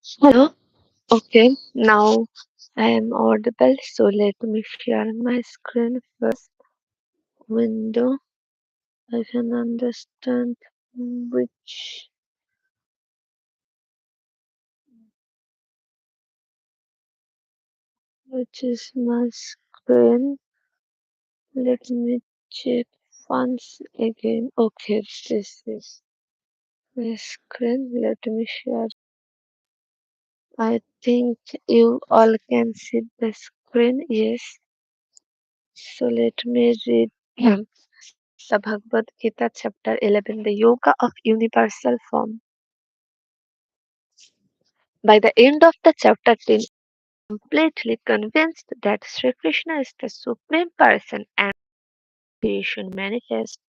Hello. Okay, now I am audible, so let me share my screen first. Window. I can understand which is my screen. Let me check once again. Okay, this is my screen. Let me share. I think you all can see the screen. Yes. So let me read the Bhagavad Gita, chapter 11, the Yoga of Universal Form. By the end of the chapter 10, completely convinced that Sri Krishna is the Supreme Person and creation manifests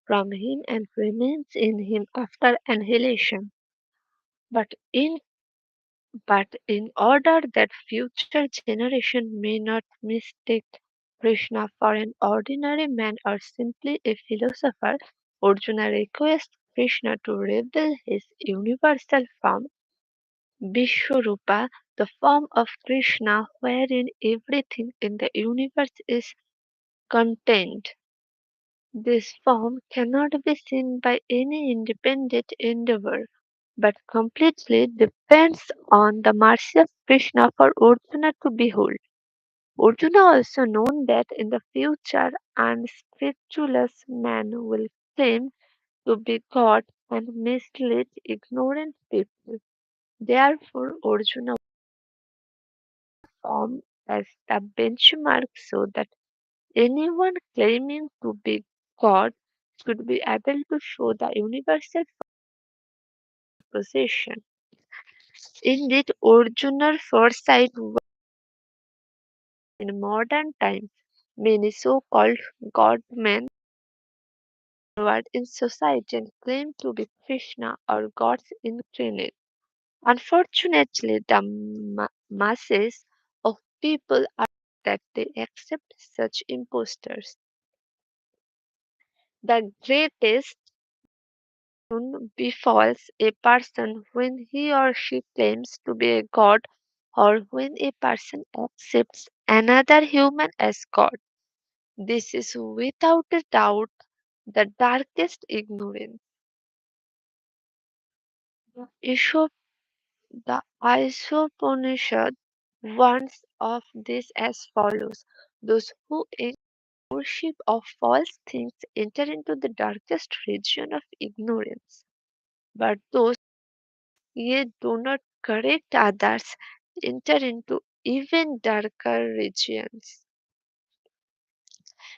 from him and remains in him after annihilation. But in but in order that future generation may not mistake Krishna for an ordinary man or simply a philosopher, Arjuna requests Krishna to reveal his universal form, Vishwarupa, the form of Krishna wherein everything in the universe is contained. This form cannot be seen by any independent endeavor, but completely depends on the mercy of Krishna for Arjuna to behold. Arjuna also known that in the future unscrupulous man will claim to be God and mislead ignorant people. Therefore, Arjuna formed as the benchmark so that anyone claiming to be God should be able to show the universal possession. Indeed, Arjuna's foresight was in modern times. Many so-called God-men were in society and claim to be Krishna or God's incarnate. Unfortunately, the masses of people are that they accept such impostors. The greatest boon befalls a person when he or she claims to be a god or when a person accepts another human as God. This is without a doubt the darkest ignorance. Isho- the Isopanishad warns of this as follows: those who in worship of false things enter into the darkest region of ignorance, but those yet do not correct others enter into even darker regions.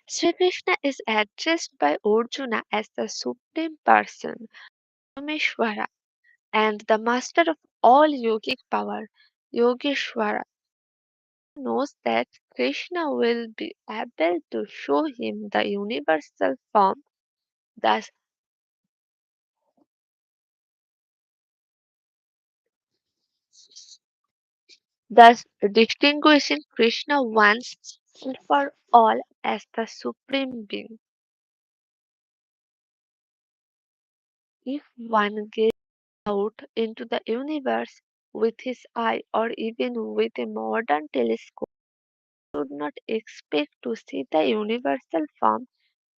Sri Krishna is addressed by Arjuna as the Supreme Person, Rameshwara, and the master of all yogic power, Yogeshwara. Knows that Krishna will be able to show him the universal form, thus, thus distinguishing Krishna once and for all as the Supreme Being. If one gazes out into the universe with his eye or even with a modern telescope, should not expect to see the universal form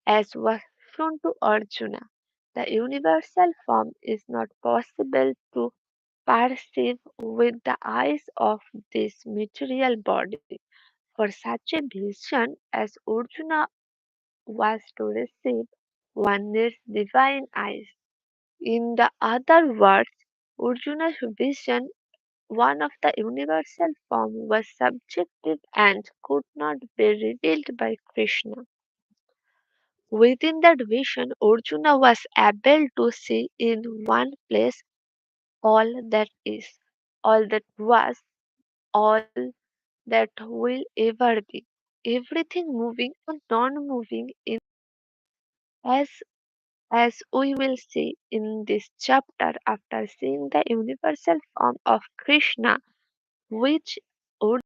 as was shown to Arjuna. The universal form is not possible to perceive with the eyes of this material body. For such a vision as Arjuna was to receive, one needs divine eyes. In the other words, Arjuna's vision, one of the universal form, was subjective and could not be revealed by Krishna. Within that vision, Arjuna was able to see in one place all that is, all that was, all that will ever be, everything moving and non-moving in as we will see in this chapter after seeing the universal form of Krishna, which would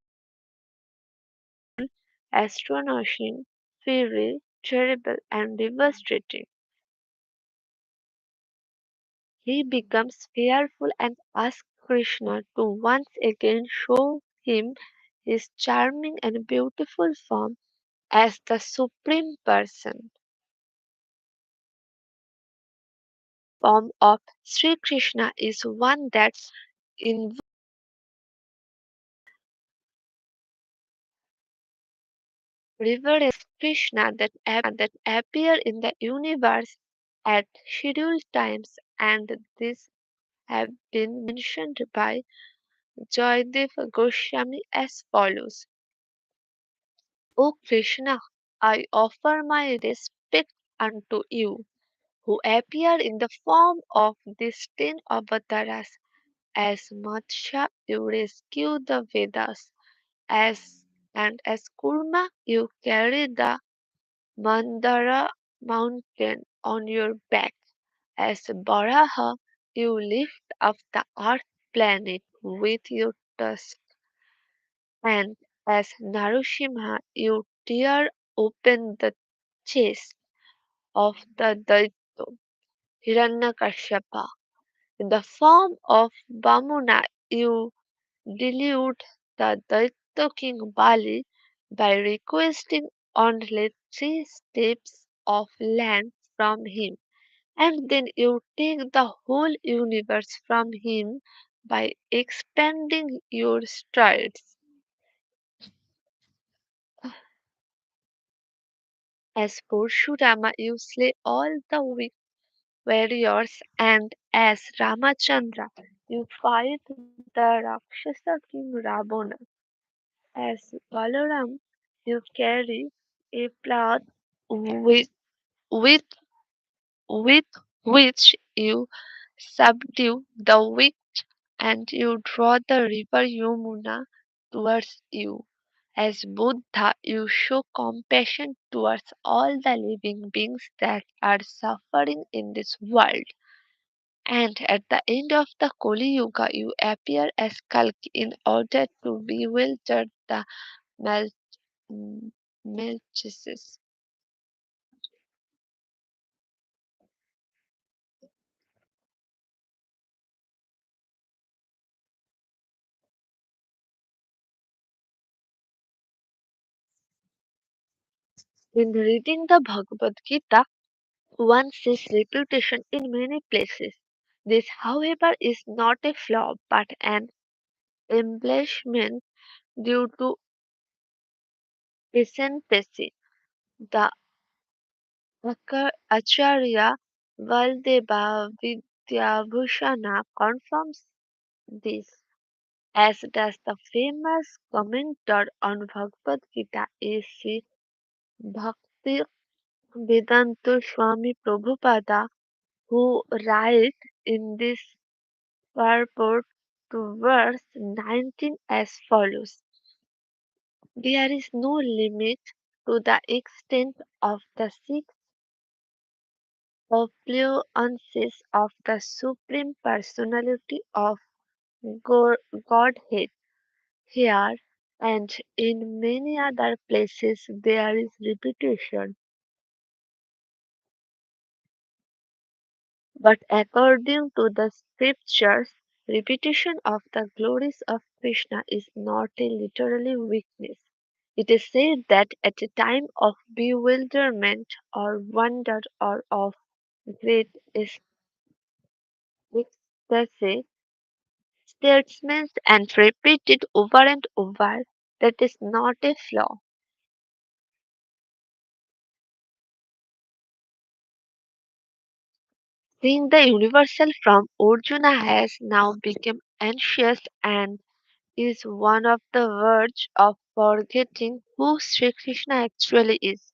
astonishing, fiery, terrible, and devastating. He becomes fearful and asks Krishna to once again show him his charming and beautiful form as the Supreme Person. Form of Sri Krishna is one that invokes reverence Krishna that appear in the universe at scheduled times, and these have been mentioned by Joydev Goswami as follows. O Krishna, I offer my respect unto you, who appear in the form of these 10 avatars. As Matsya, you rescue the Vedas, as and as Kurma, you carry the Mandara mountain on your back. As Varaha, you lift up the earth planet with your tusk, and as Narusimha, you tear open the chest of the Daitya Hiranyakashipa. In the form of Vamuna, you delude the Daitya king Bali by requesting only 3 steps of land from him, and then you take the whole universe from him by expanding your strides. As Parshurama, you slay all the weak warriors, and as Ramachandra, you fight the Rakshasa king Ravana. As Balaram, you carry a plough with, with, with which you subdue the weak, and you draw the river Yamuna towards you. As Buddha, you show compassion towards all the living beings that are suffering in this world. And at the end of the Kali Yuga, you appear as Kalki in order to bewilder the mal- malicious. In reading the Bhagavad Gita, one sees repetition in many places. This, however, is not a flaw but an embellishment due to recency. The Acharya Valdeva Vidyabhushana confirms this, as does the famous commentator on Bhagavad Gita A.C. Bhakti Vedanta Swami Prabhupada, who writes in this purport to verse 19 as follows. There is no limit to the extent of the six effluences of the Supreme Personality of Godhead. Here and in many other places there is repetition. But according to the scriptures, repetition of the glories of Krishna is not a literal weakness. It is said that at a time of bewilderment or wonder or of great ecstasy, statements and repeated over and over, that is not a flaw. Seeing the universal from Arjuna has now become anxious and is one of the verge of forgetting who Sri Krishna actually is.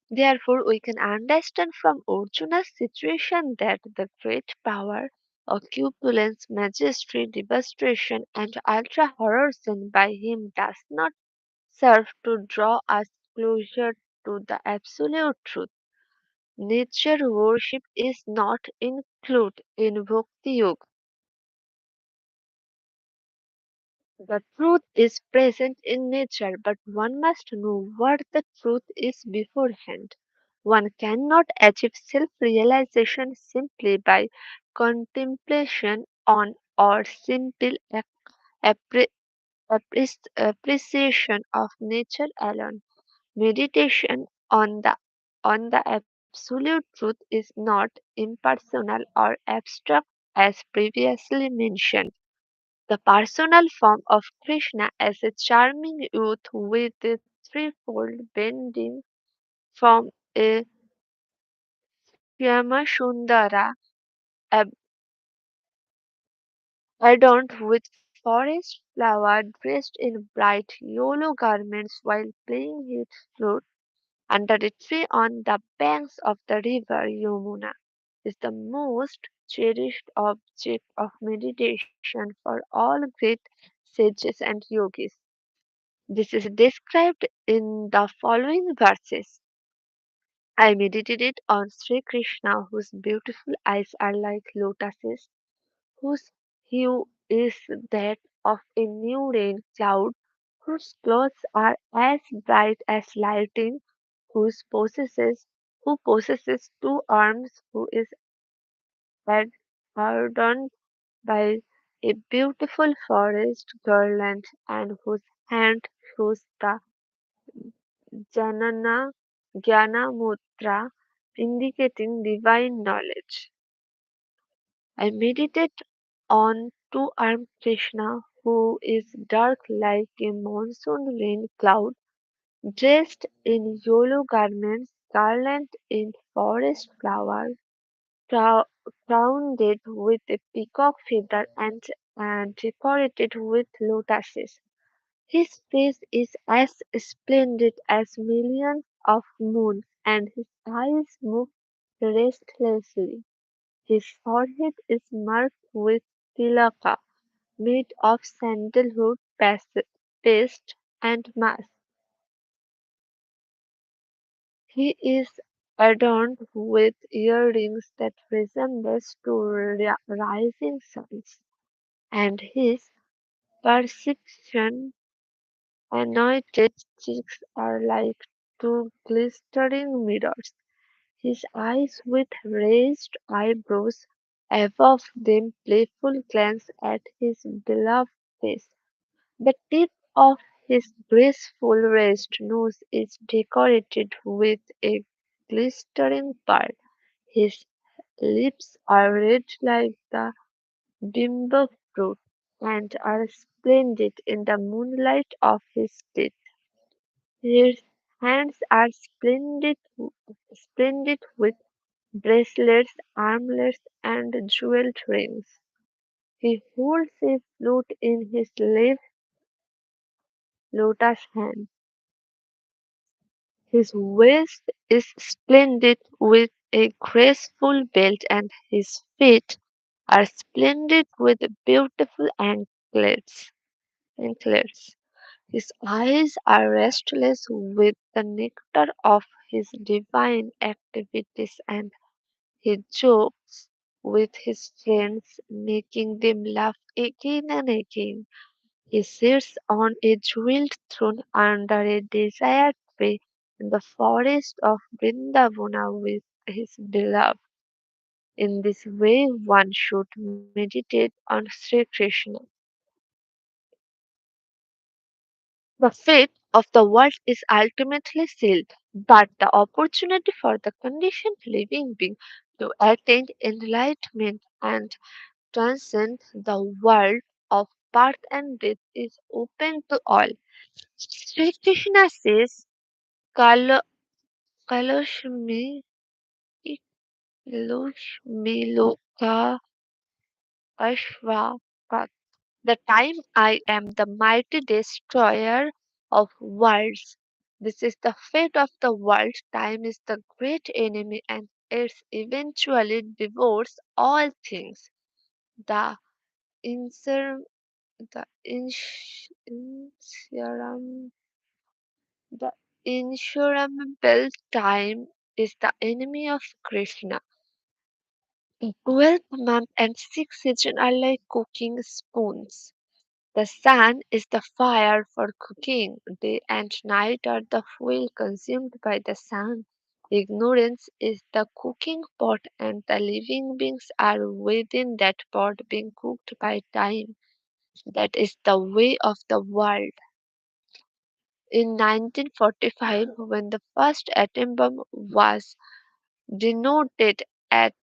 Therefore, we can understand from Arjuna's situation that the great power, opulence, majesty, devastation, and ultra horror seen by him does not serve to draw us closer to the absolute truth. Nature worship is not included in Bhakti Yoga. The truth is present in nature, but one must know what the truth is beforehand. One cannot achieve self realization simply by contemplation on or simple appre- appreciation of nature alone. Meditation on the absolute truth is not impersonal or abstract as previously mentioned. The personal form of Krishna as a charming youth with a threefold bending from a Sundara adorned with forest flower dressed in bright yellow garments while playing his flute under a tree on the banks of the river Yamuna is the most cherished object of meditation for all great sages and yogis. This is described in the following verses. I meditated on Sri Krishna, whose beautiful eyes are like lotuses, whose hue is that of a new rain cloud, whose clothes are as bright as lightning, who possesses two arms, who is ad- adorned by a beautiful forest garland, and whose hand shows the Janana Jnana Mudra, indicating divine knowledge. I meditate on two-armed Krishna, who is dark like a monsoon rain cloud, dressed in yellow garments, garlanded in forest flowers, crow- crowned with a peacock feather and decorated with lotuses. His face is as splendid as millions of moons, and his eyes move restlessly. His forehead is marked with tilaka, made of sandalwood paste and musk. He is adorned with earrings that resemble two rising suns, and his perception anointed cheeks are like two glittering mirrors. His eyes with raised eyebrows above them playful glance at his beloved face. The tip of his graceful raised nose is decorated with a glittering pearl. His lips are red like the bimbo fruit and are splendid in the moonlight of his teeth. His hands are splendid with bracelets, armlets, and jeweled rings. He holds a flute in his left lotus hand. His waist is splendid with a graceful belt, and his feet are splendid with beautiful anklets. His eyes are restless with the nectar of his divine activities, and he jokes with his friends, making them laugh again and again. He sits on a jeweled throne under a desert tree in the forest of Vrindavana with his beloved. In this way, one should meditate on Sri Krishna. The fate of the world is ultimately sealed, but the opportunity for the conditioned living being to attain enlightenment and transcend the world of birth and death is open to all. Sri Krishna says, "Kalo Kaloshmi Kaloshmi Loka Ashvakat." The time I am the mighty destroyer of worlds. This is the fate of the world. Time is the great enemy and it eventually devours all things. The insur the the insurmountable time is the enemy of Krishna. The 12th month and sixth season are like cooking spoons. The sun is the fire for cooking. Day and night are the fuel consumed by the sun. Ignorance is the cooking pot, and the living beings are within that pot being cooked by time. That is the way of the world. In 1945, when the first atom bomb was detonated at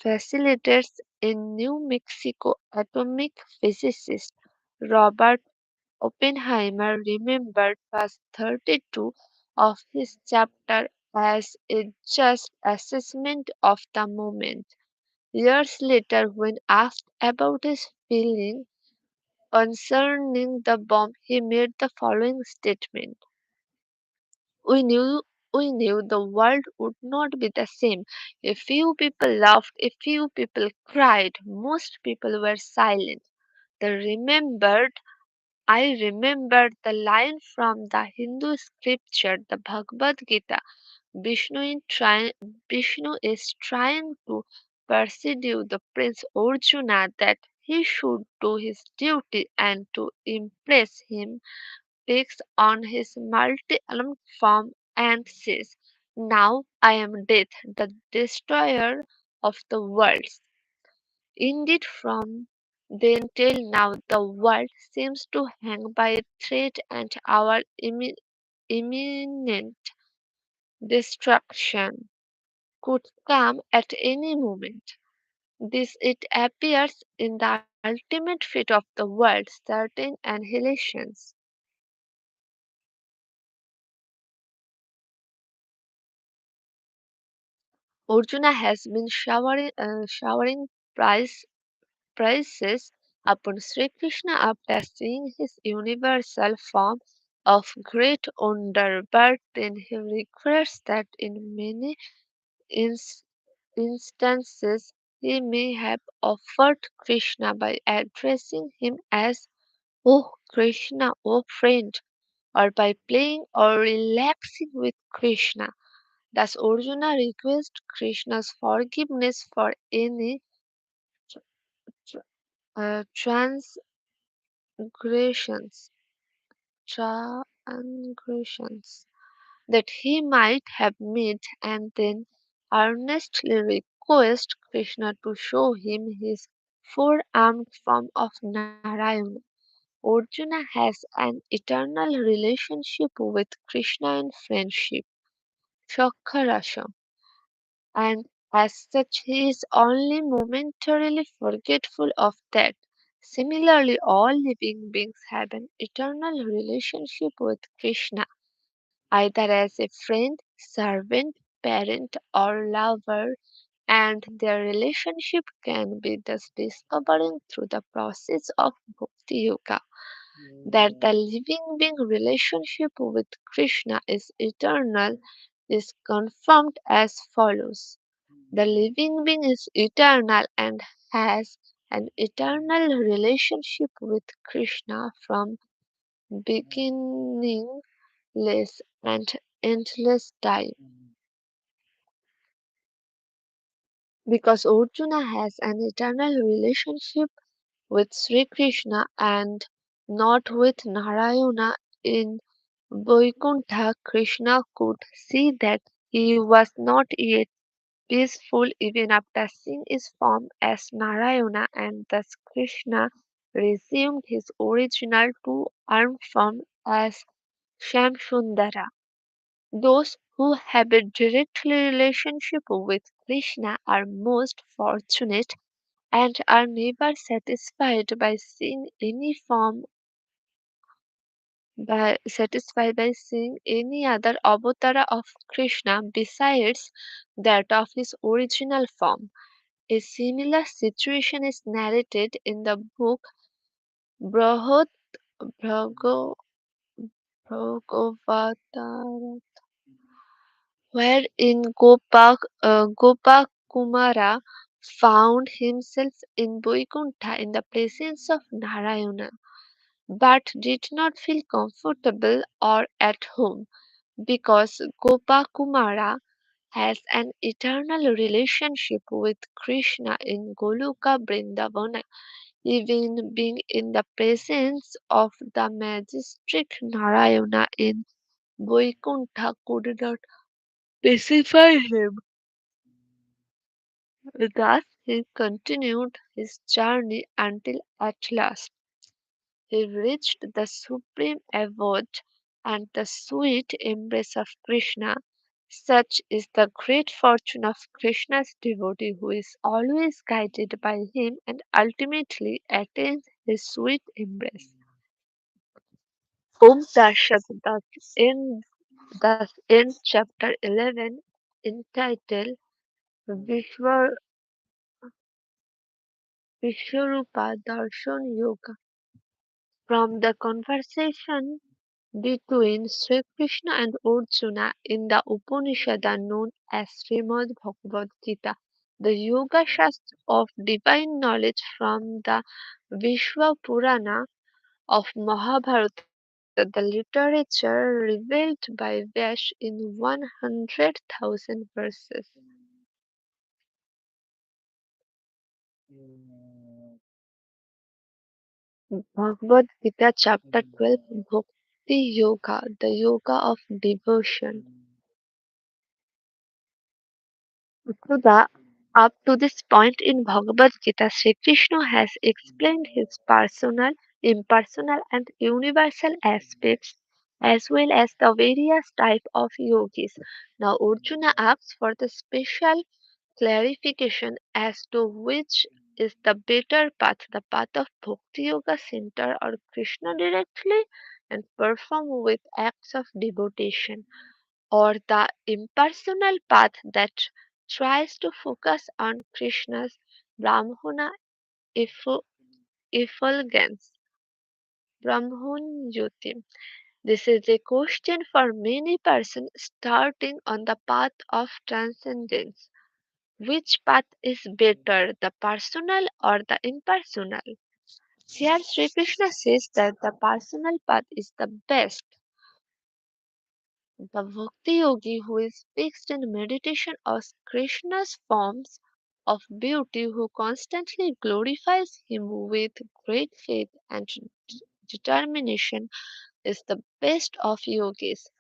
facilities in New Mexico, atomic physicist Robert Oppenheimer remembered verse 32 of his chapter as a just assessment of the moment. Years later, when asked about his feeling concerning the bomb, he made the following statement: We knew we knew the world would not be the same. A few people laughed, a few people cried, most people were silent. The remembered I remembered the line from the Hindu scripture, the Bhagavad Gita. Vishnu is trying to persuade the Prince Arjuna that he should do his duty, and to impress him takes on his multi-armed form and says, Now I am Death, the destroyer of the worlds. Indeed, from then till now, the world seems to hang by a thread, and our imminent destruction could come at any moment. This, it appears, in the ultimate fate of the world, certain annihilations. Arjuna has been showering prize, praises upon Sri Krishna after seeing his universal form of great wonder, but then he regrets that in many ins- instances he may have offered Krishna by addressing him as "Oh Krishna, oh friend," or by playing or relaxing with Krishna. Does Arjuna request Krishna's forgiveness for any tr- transgressions, transgressions that he might have made, and then earnestly request Krishna to show him his four-armed form of Narayana? Arjuna has an eternal relationship with Krishna in friendship, Shakharasa, and as such he is only momentarily forgetful of that. Similarly, all living beings have an eternal relationship with Krishna, either as a friend, servant, parent, or lover, and their relationship can be thus discovering through the process of Bhakti Yoga that the living being relationship with Krishna is eternal is confirmed as follows. The living being is eternal and has an eternal relationship with Krishna from beginningless and endless time. Because Arjuna has an eternal relationship with Sri Krishna and not with Narayana in Vaikuntha, Krishna could see that he was not yet peaceful even after seeing his form as Narayana, and thus Krishna resumed his original two-armed form as Shamsundara. Those who have a direct relationship with Krishna are most fortunate and are never satisfied by seeing any form by seeing any other avatara of Krishna besides that of his original form. A similar situation is narrated in the book Brahot Bhago- Bhagavatam, wherein Gopakumara found himself in Vaikuntha in the presence of Narayana, but did not feel comfortable or at home because Gopakumara has an eternal relationship with Krishna in Goloka Vrindavana, even being in the presence of the majestic Narayana in Vaikuntha could not pacify him. Thus he continued his journey until at last he reached the supreme abode and the sweet embrace of Krishna. Such is the great fortune of Krishna's devotee who is always guided by him and ultimately attains his sweet embrace. Om Tashat thus ends chapter 11 entitled Vishwa, Vishwarupa Darshan Yoga. From the conversation between Sri Krishna and Arjuna in the Upanishad known as Srimad Bhagavad Gita, the Yoga Shastra of divine knowledge from the Vishwa Purana of Mahabharata, the literature revealed by Vyas in 100,000 verses. Bhagavad Gita chapter 12 Bhakti Yoga, the yoga of devotion. To the Up to this point in Bhagavad Gita, Sri Krishna has explained his personal, impersonal, and universal aspects as well as the various types of yogis. Now Arjuna asks for the special clarification as to which is the better path, the path of Bhakti Yoga center or Krishna directly and perform with acts of devotion, or the impersonal path that tries to focus on Krishna's Brahmana effulgence, Brahman Jyoti. This is a question for many persons starting on the path of transcendence. Which path is better, the personal or the impersonal? Here Sri Krishna says that the personal path is the best. The Bhakti Yogi who is fixed in meditation of Krishna's forms of beauty, who constantly glorifies him with great faith and determination, is the best of yogis.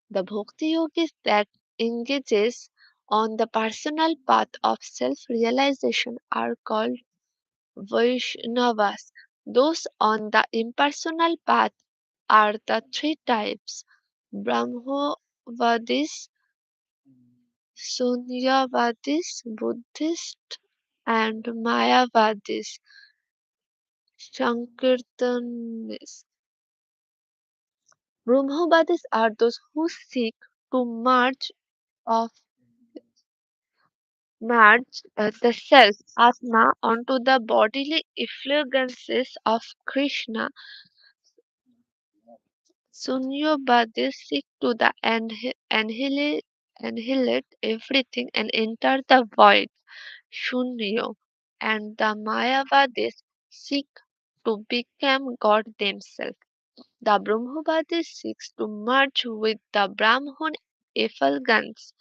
The Bhakti Yogis that engages on the personal path of self-realization are called Vaishnavas. Those on the impersonal path are the three types: Brahmovadis, Sunyavadis, Buddhist, and Mayavadis, Sankirtanis. Brahmovadis are those who seek to of merge the self, Atma, onto the bodily effulgences of Krishna. Sunyobadis seek to the annihilate everything and enter the void, Shunyo, and the Mayavadis seek to become God themselves. The Brahmovadis seeks to merge with the Brahman effulgence,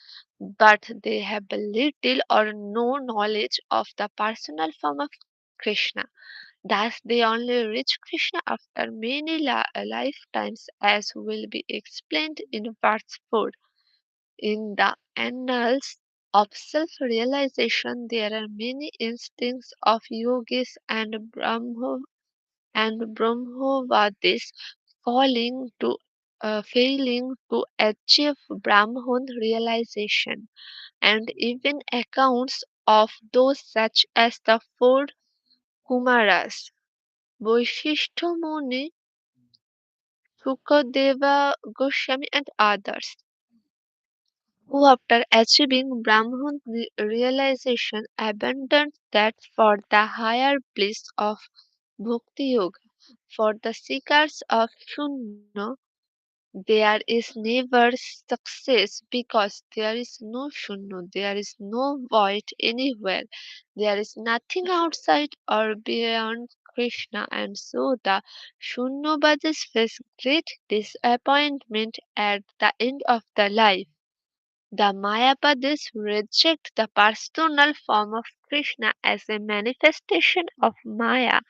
but they have little or no knowledge of the personal form of Krishna. Thus, they only reach Krishna after many lifetimes, as will be explained in verse 4. In the annals of self realization, there are many instincts of yogis and Brahmovadis failing to achieve Brahman realization, and even accounts of those such as the four Kumaras, Vaishishto Muni, Sukadeva Goswami, and others, who after achieving Brahman realization abandoned that for the higher bliss of Bhakti Yoga. For the seekers of Shunya, there is never success because there is no Shunya, there is no void anywhere, there is nothing outside or beyond Krishna, and so the Shunyavadis face great disappointment at the end of the life. The Mayavadis reject the personal form of Krishna as a manifestation of Maya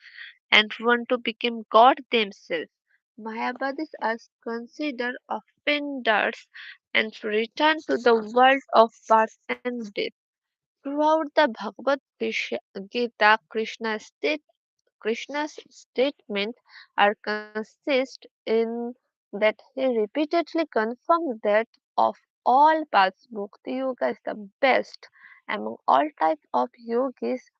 and want to become God themselves. Mayavadis are considered offenders and return to the world of birth and death. Throughout the Gita, Krishna's statements are consist in that he repeatedly confirmed that of all paths, Bhakti Yoga is the best among all types of yogis,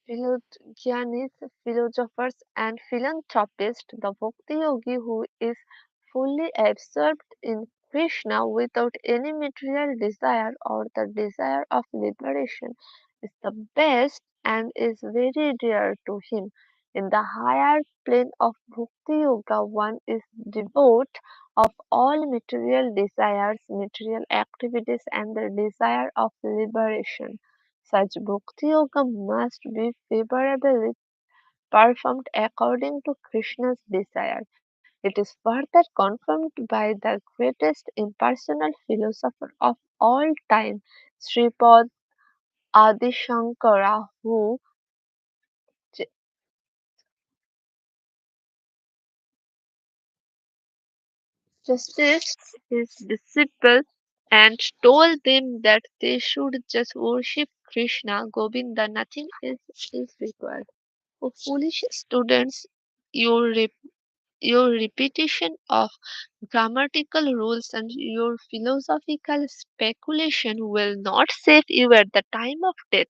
Gyanis, philosophers, and philanthropists. The Bhakti Yogi who is fully absorbed in Krishna without any material desire or the desire of liberation is the best and is very dear to him. In the higher plane of Bhakti Yoga, one is devoid of all material desires, material activities, and the desire of liberation. Such bhakti yoga must be favorably performed according to Krishna's desire. It is further confirmed by the greatest impersonal philosopher of all time, Sripad Adi Shankara, who j- chastised his disciples and told them that they should just worship Krishna, Govinda, nothing else is required. For foolish students, your your repetition of grammatical rules and your philosophical speculation will not save you at the time of death.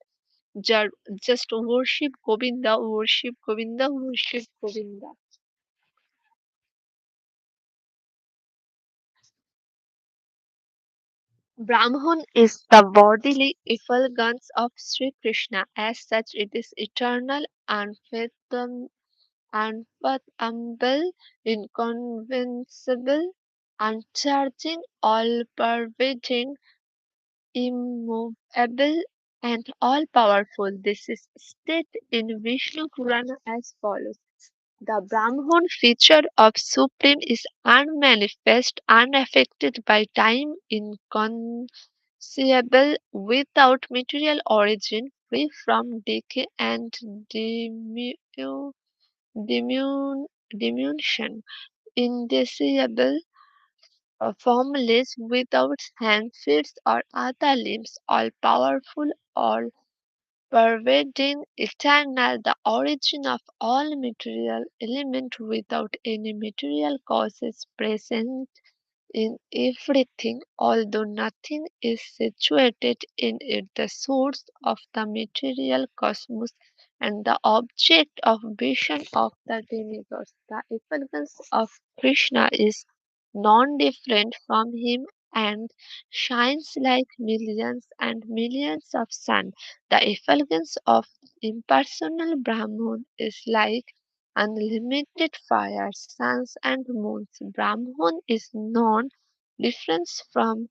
Ju- Just worship Govinda, worship Govinda, worship Govinda. Brahman is the bodily effulgence of Sri Krishna. As such, it is eternal, unfathomable, inconceivable, unchanging, all-pervading, immovable, and all powerful. This is stated in Vishnu Purana as follows. The Brahman feature of Supreme is unmanifest, unaffected by time, inconceivable, without material origin, free from decay and diminu- diminution, indecible, formless, without hands, feet, or other limbs, all powerful, all pervading, eternal, the origin of all material element without any material causes, present in everything, although nothing is situated in it, the source of the material cosmos and the object of vision of the demigods. The effulgence of Krishna is non-different from him and shines like millions and millions of suns. The effulgence of impersonal Brahman is like unlimited fire, suns, and moons. Brahman is non difference from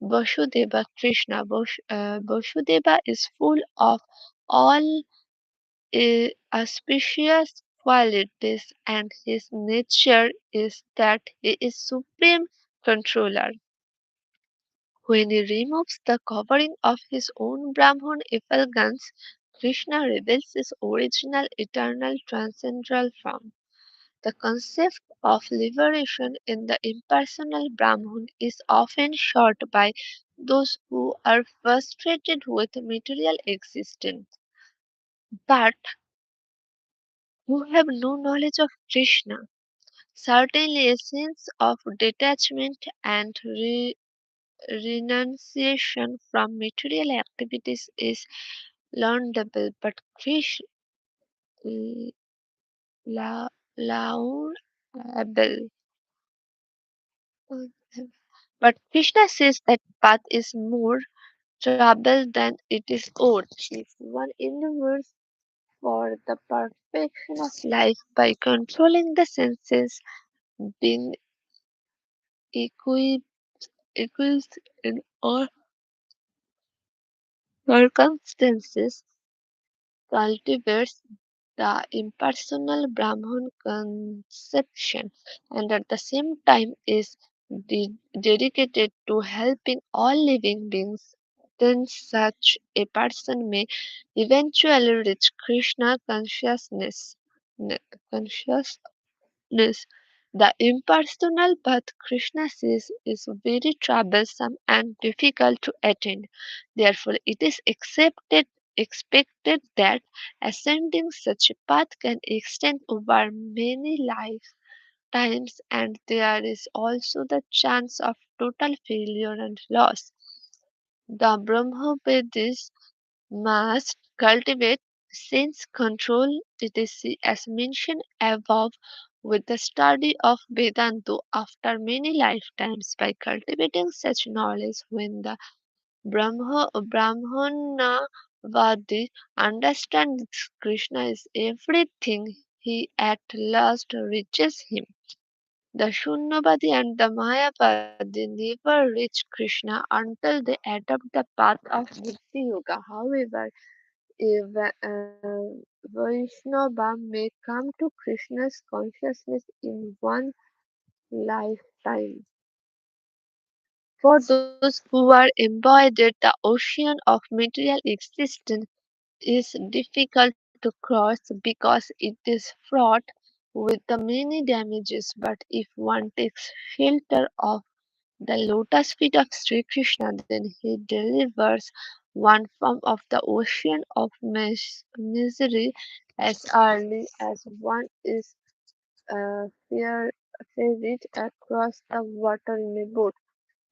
Vasudeva Krishna. Vasudeva is full of all auspicious qualities, and his nature is that he is supreme controller. When he removes the covering of his own Brahman effulgence, Krishna reveals his original, eternal, transcendental form. The concept of liberation in the impersonal Brahman is often sought by those who are frustrated with material existence, but who have no knowledge of Krishna. Certainly, a sense of detachment and renunciation from material activities is laudable, but Krishna laudable. But Krishna says that path is more trouble than it is worth. If one endeavors for the perfection of life by controlling the senses, being equi- equipped in all circumstances, cultivates the impersonal Brahman conception, and at the same time is dedicated to helping all living beings, then such a person may eventually reach Krishna consciousness. consciousness. The impersonal path Krishna says is very troublesome and difficult to attain. Therefore, it is expected that ascending such a path can extend over many lifetimes, and there is also the chance of total failure and loss. The Brahmovedis must cultivate sense control, etc., as mentioned above, with the study of Vedanta after many lifetimes. By cultivating such knowledge, when the Brahmanavadi understands Krishna is everything, he at last reaches him. The Shunyavadi and the Mayavadi never reach Krishna until they adopt the path of Bhakti Yoga. However, Vaishnava may come to Krishna's consciousness in one lifetime. For those who are embodied, the ocean of material existence is difficult to cross because it is fraught with the many damages. But if one takes shelter of the lotus feet of Sri Krishna, then he delivers one from of the ocean of misery as early as one is ferried across the water in a boat.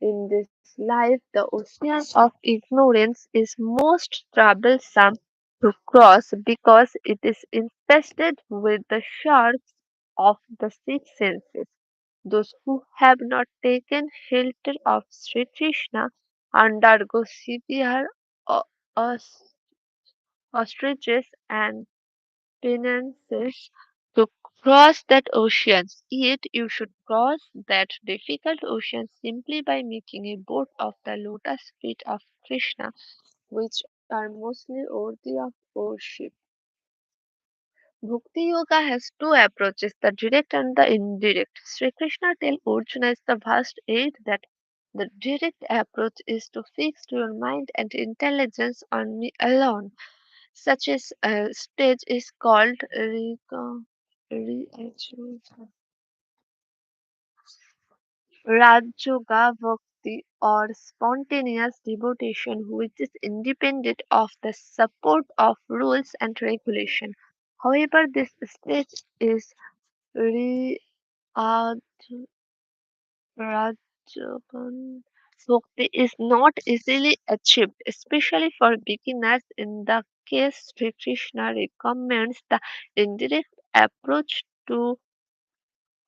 In this life, the ocean of ignorance is most troublesome to cross because it is infested with the sharks of the six senses. Those who have not taken shelter of Sri Krishna undergo severe o- os- ostriches and penances to cross that ocean. Yet you should cross that difficult ocean simply by making a boat of the lotus feet of Krishna, which are mostly worthy of worship. Bhakti Yoga has two approaches, the direct and the indirect. Sri Krishna tells Arjuna is the vast aid that the direct approach is to fix your mind and intelligence on me alone. Such a stage is called re- Rajoga Bhakti or spontaneous devotion, which is independent of the support of rules and regulation. However, this stage is re- Raj- Rajavan Bhakti is not easily achieved, especially for beginners. In the case, Sri Krishna recommends the indirect approach to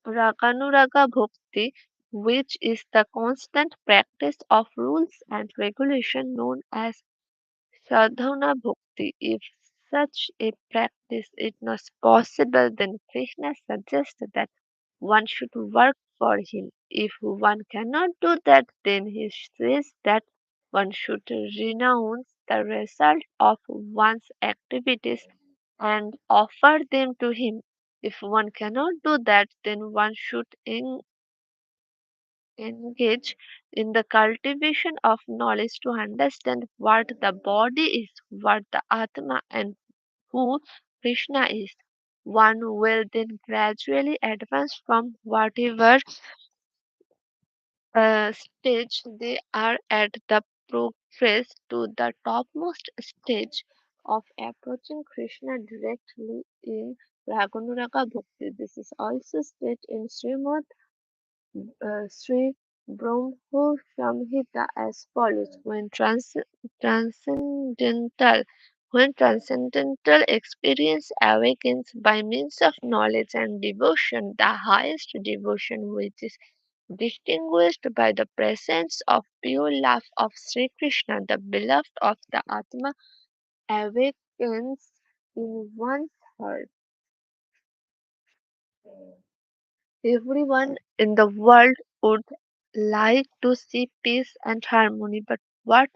Raganuraga Bhakti, which is the constant practice of rules and regulation known as Sadhana Bhakti. If such a practice is not possible, then Krishna suggests that one should work for him. If one cannot do that, then he says that one should renounce the result of one's activities and offer them to him. If one cannot do that, then one should engage in the cultivation of knowledge to understand what the body is, what the Atma, and who Krishna is. One will then gradually advance from whatever stage they are at the progress to the topmost stage of approaching Krishna directly in Raganuraga Bhakti. This is also stated in Srimad Sri Brahmo Samhita as follows: transcendental when transcendental experience awakens by means of knowledge and devotion, the highest devotion which is distinguished by the presence of pure love of Sri Krishna, the beloved of the Atma, awakens in one's heart. Everyone in the world would like to see peace and harmony, but what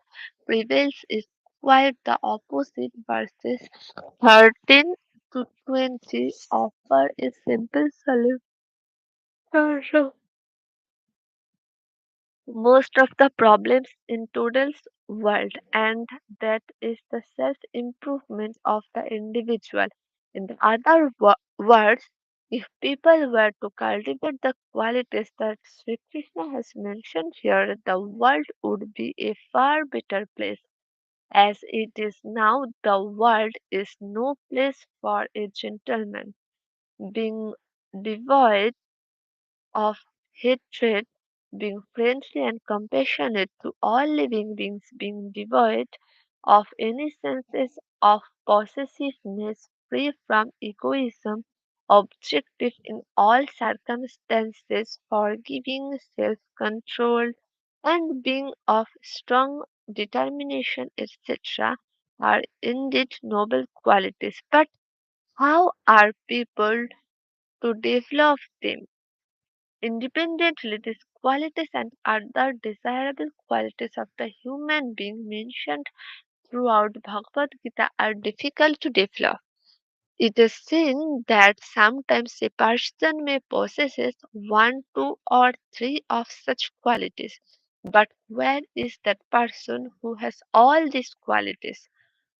prevails is quite the opposite. Verses 13 to 20 offer a simple solution to most of the problems in today's world, and that is the self improvement of the individual. In the other words, if people were to cultivate the qualities that Sri Krishna has mentioned here, the world would be a far better place. As it is now, the world is no place for a gentleman. Being devoid of hatred, being friendly and compassionate to all living beings, being devoid of any senses of possessiveness, free from egoism, objective in all circumstances, forgiving, self controlled, and being of strong determination, etc., are indeed noble qualities. But how are people to develop them? Independently, these qualities and other desirable qualities of the human being mentioned throughout Bhagavad Gita are difficult to develop. It is seen that sometimes a person may possess one, two, or three of such qualities. But where is that person who has all these qualities?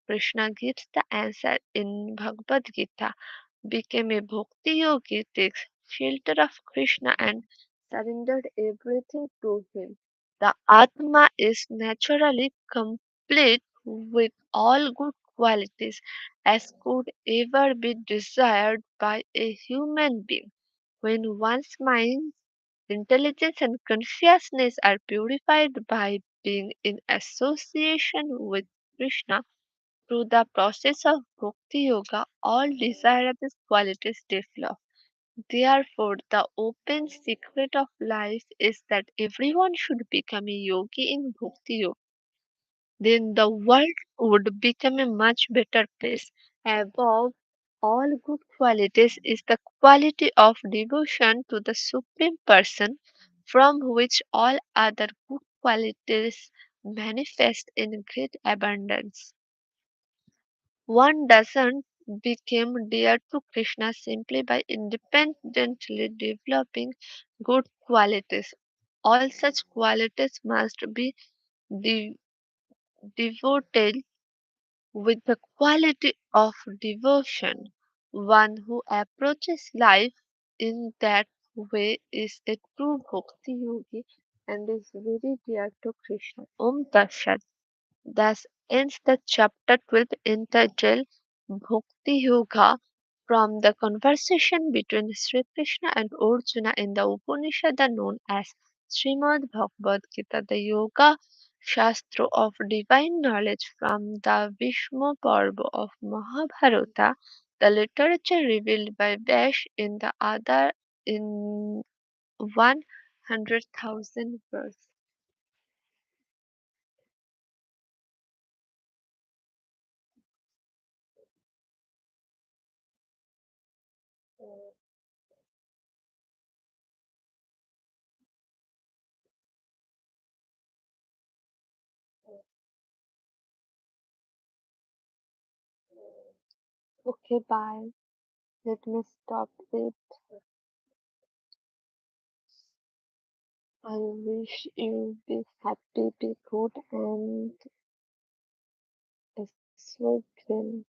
Krishna gives the answer in Bhagavad Gita. Became a bhakti yogi, takes shelter of Krishna and surrendered everything to him. The Atma is naturally complete with all good qualities as could ever be desired by a human being. When one's mind, intelligence, and consciousness are purified by being in association with Krishna, through the process of Bhakti Yoga, all desirable qualities develop. Therefore, the open secret of life is that everyone should become a yogi in Bhakti Yoga. Then the world would become a much better place. Above all good qualities is the quality of devotion to the Supreme Person, from which all other good qualities manifest in great abundance. One doesn't become dear to Krishna simply by independently developing good qualities. All such qualities must be de- devoted with the quality of devotion. One who approaches life in that way is a true bhakti yogi and is very dear to Krishna. Om Tat Thus ends the chapter 12 entitled Bhakti Yoga. From the conversation between Sri Krishna and Arjuna in the Upanishad known as Srimad Bhagavad Gita, the Yoga Shastra of divine knowledge from the Bhishma Parva of Mahabharata, the literature revealed by Vyash in the other in 100,000 verse. Okay, bye. Let me stop it. I wish you be happy, be good, and sweet dreams.